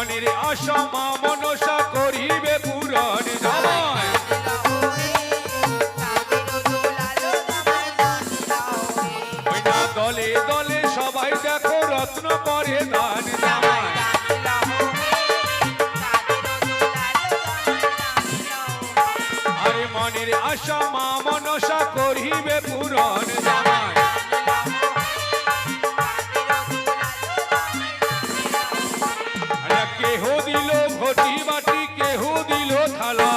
মনের আশা মা মনসা করিবে পূরণ জামাই ওই না দলে দলে সবাই দেখো রত্ন করে দান জামাই আরে মনের আশা মা মনসা করিবে পূরণ জামাই কেহ দিল ঘটি বাটি কেহ দিল থালা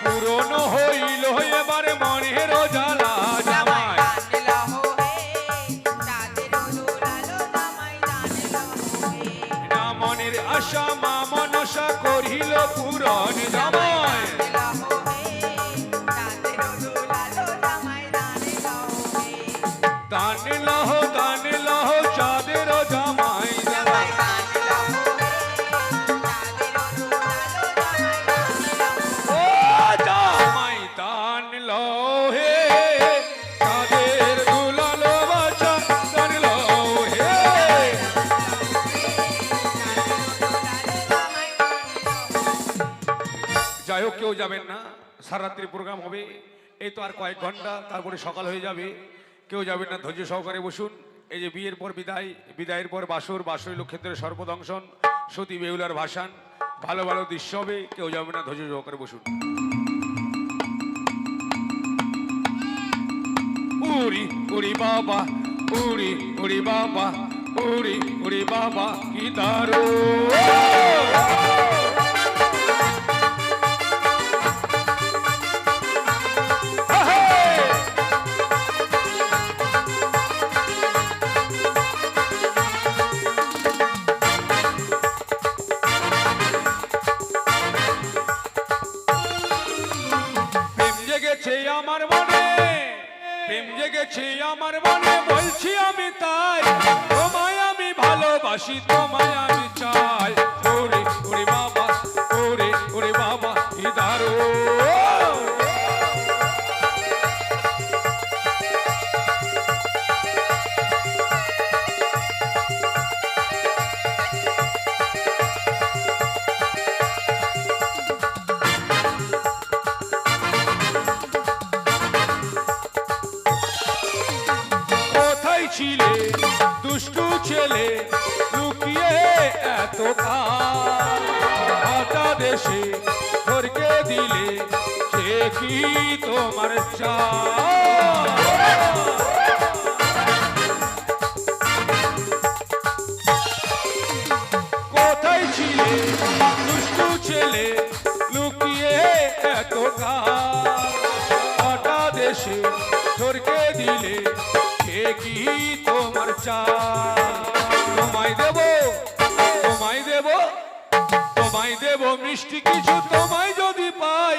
পুরনো হইল এবার মনের জ্বালা জামাই না মনের আশা মা মনসা করিল পূরণ জামাই দান লহ চাঁদের জামাই জামাই ও জামাই দান লহে চাঁদের দুলালো বাছা দান লহে যাই হোক কেউ যাবেন না সারা রাত্রি প্রোগ্রাম হবে এই তো আর কয়েক ঘন্টা তারপরে সকাল হয়ে যাবে কেউ যাবেন না ধৈর্য সহকারে বসুন এই যে বিয়ের পর বিদায় বিদায়ের পর বাসর বাসর লক্ষেত্রের সর্বদংশন সতী বেহুলার ভাসান ভালো ভালো দৃশ্য হবে কেউ যাবেন না ধৈর্য সহকারে বসুন উড়ি উড়ি বাবা উড়ি উড়ি বাবা উড়ি উড়ি বাবা কি দারুণ আমার মনে প্রেম জেগেছে আমার মনে বলছি আমি তাই তোমায় আমি ভালোবাসি তোমায় আমি চাই ওরে ওরে বাবা ওরে ওরে বাবা কি দারুণ ছিলে দুষ্টু ছেলে লুকিয়ে এত কাটা দেশে ধরকে দিলে সে কি তোমার কোথায় ছিলে দুষ্টু ছেলে লুকিয়ে এত কাটা দেশে ধরকে দিলে কি তোমার তোমায় দেব তোমায় দেব তোমায় দেব মিষ্টি কিছু তোমায় যদি পাই